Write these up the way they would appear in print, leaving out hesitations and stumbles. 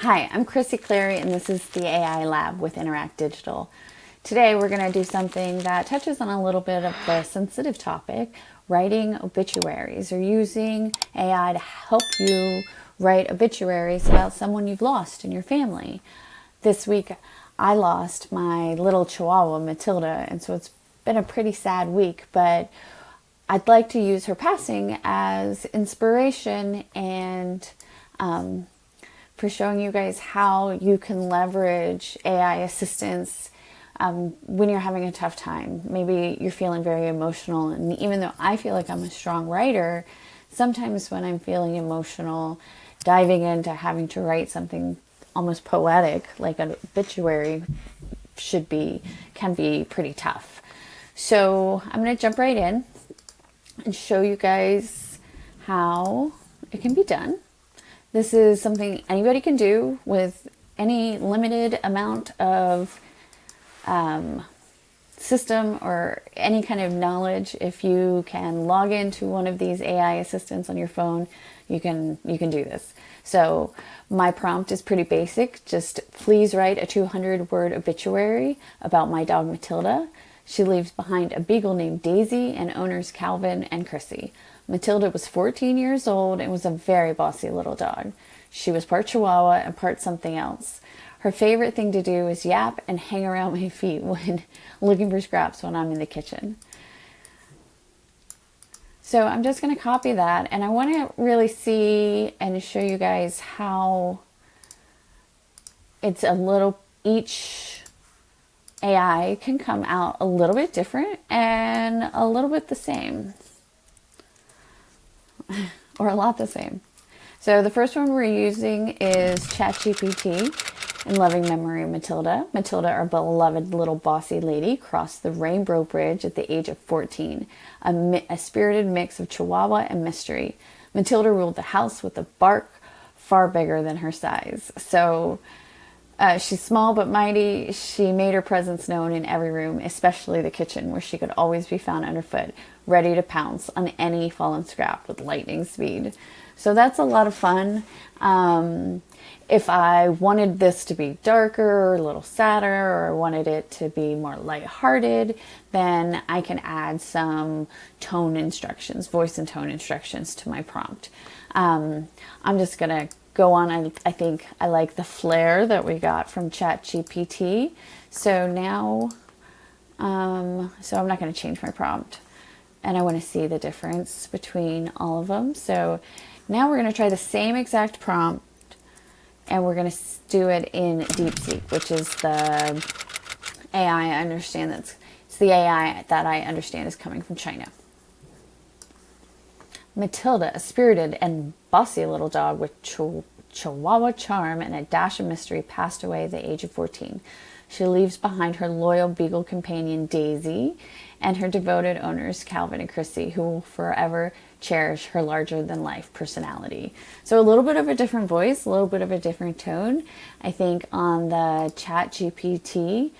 Hi, I'm Chrissy Clary, and this is the AI Lab with Interact Digital. Today, we're going to do something that touches on a little bit of the sensitive topic, writing obituaries, or using AI to help you write obituaries about someone you've lost in your family. This week, I lost my little chihuahua, Matilda, and so it's been a pretty sad week, but I'd like to use her passing as inspiration and for showing you guys how you can leverage AI assistance when you're having a tough time. Maybe you're feeling very emotional, and even though I feel like I'm a strong writer, sometimes when I'm feeling emotional, diving into having to write something almost poetic like an obituary can be pretty tough. So I'm going to jump right in and show you guys how it can be done. This is something anybody can do with any limited amount of system or any kind of knowledge. If you can log into one of these AI assistants on your phone, you can do this. So my prompt is pretty basic. Just please write a 200-word obituary about my dog Matilda. She leaves behind a beagle named Daisy and owners Calvin and Chrissy. Matilda was 14 years old and was a very bossy little dog. She was part Chihuahua and part something else. Her favorite thing to do is yap and hang around my feet when looking for scraps when I'm in the kitchen. So I'm just going to copy that, and I want to really see and show you guys how each AI can come out a little bit different and a little bit the same. Or a lot the same. So the first one we're using is ChatGPT in loving memory of Matilda. Matilda, our beloved little bossy lady, crossed the Rainbow Bridge at the age of 14, a spirited mix of Chihuahua and mystery. Matilda ruled the house with a bark far bigger than her size. So she's small but mighty. She made her presence known in every room, especially the kitchen, where she could always be found underfoot, ready to pounce on any fallen scrap with lightning speed. So that's a lot of fun. If I wanted this to be darker or a little sadder, or wanted it to be more lighthearted, then I can add some tone instructions, voice and tone instructions to my prompt. I'm just going to go on. I think I like the flair that we got from ChatGPT. So now, so I'm not going to change my prompt. And I want to see the difference between all of them. So now we're going to try the same exact prompt, and we're going to do it in DeepSeek, which is the AI I understand it's the AI that I understand is coming from China. Matilda, a spirited and bossy little dog with Chihuahua charm and a dash of mystery, passed away at the age of 14. She leaves behind her loyal beagle companion Daisy and her devoted owners Calvin and Chrissy, who will forever cherish her larger-than-life personality. So a little bit of a different voice, a little bit of a different tone. I think on the ChatGPT,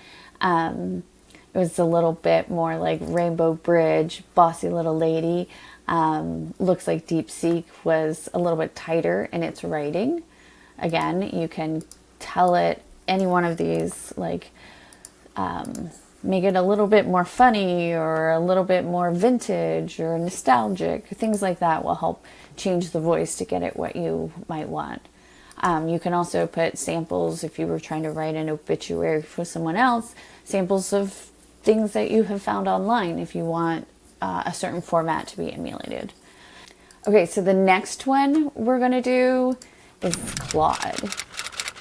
it was a little bit more like Rainbow Bridge, bossy little lady. Looks like DeepSeek was a little bit tighter in its writing. Again, you can tell it any one of these, like make it a little bit more funny or a little bit more vintage or nostalgic. Things like that will help change the voice to get it what you might want. You can also put samples, if you were trying to write an obituary for someone else, samples of things that you have found online if you want a certain format to be emulated. Okay, so the next one we're going to do is Claude.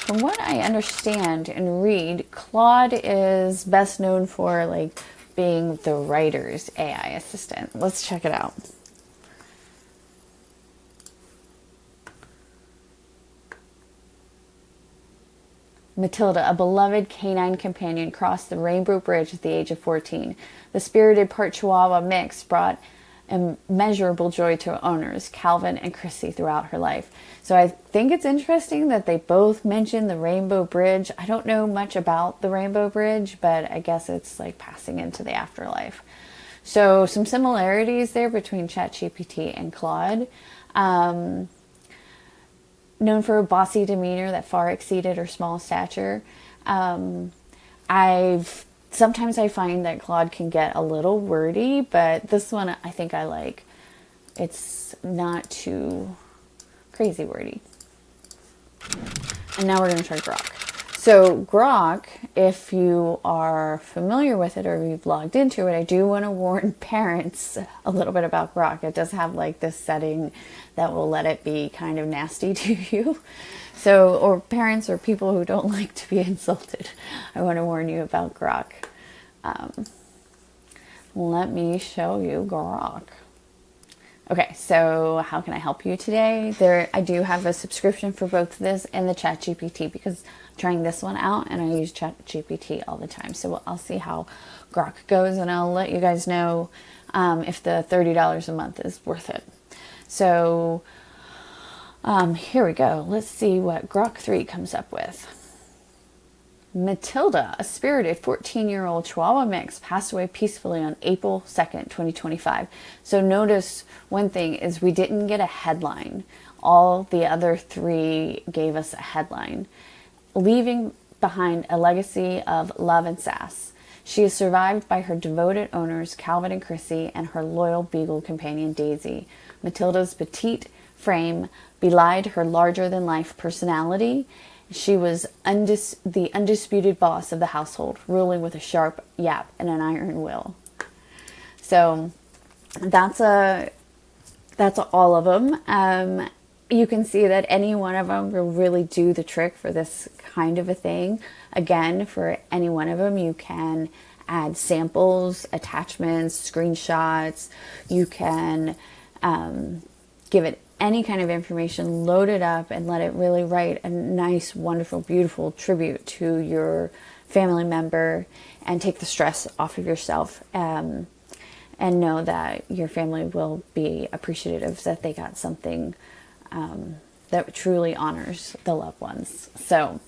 From what I understand and read, Claude is best known for being the writer's AI assistant. Let's check it out. Matilda, a beloved canine companion, crossed the Rainbow Bridge at the age of 14. The spirited part Chihuahua mix brought immeasurable joy to owners, Calvin and Chrissy, throughout her life. So I think it's interesting that they both mention the Rainbow Bridge. I don't know much about the Rainbow Bridge, but I guess it's like passing into the afterlife. So some similarities there between ChatGPT and Claude. known for a bossy demeanor that far exceeded her small stature. Sometimes I find that Claude can get a little wordy, but this one I think I like. It's not too crazy wordy. And now we're going to try Grok. So Grok, if you are familiar with it or you've logged into it, I do want to warn parents a little bit about Grok. It does have like this setting that will let it be kind of nasty to you. So, or parents or people who don't like to be insulted. I want to warn you about Grok. Let me show you Grok. Okay, so how can I help you today? I do have a subscription for both this and the ChatGPT because I'm trying this one out and I use ChatGPT all the time. So I'll see how Grok goes and I'll let you guys know if the $30 a month is worth it. So here we go. Let's see what Grok 3 comes up with. Matilda, a spirited 14-year-old Chihuahua mix, passed away peacefully on April 2nd, 2025. So notice one thing is we didn't get a headline. All the other three gave us a headline. Leaving behind a legacy of love and sass. She is survived by her devoted owners, Calvin and Chrissy, and her loyal beagle companion, Daisy. Matilda's petite frame belied her larger-than-life personality. She was the undisputed boss of the household, ruling with a sharp yap and an iron will. So that's all of them. You can see that any one of them will really do the trick for this kind of a thing. Again, for any one of them, you can add samples, attachments, screenshots. You can give it any kind of information, load it up and let it really write a nice, wonderful, beautiful tribute to your family member and take the stress off of yourself, and know that your family will be appreciative that they got something that truly honors the loved ones. So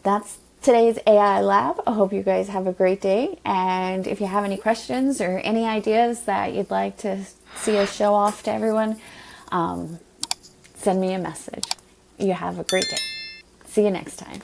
that's today's AI Lab. I hope you guys have a great day. And if you have any questions or any ideas that you'd like to see us show off to everyone, send me a message. You have a great day. See you next time.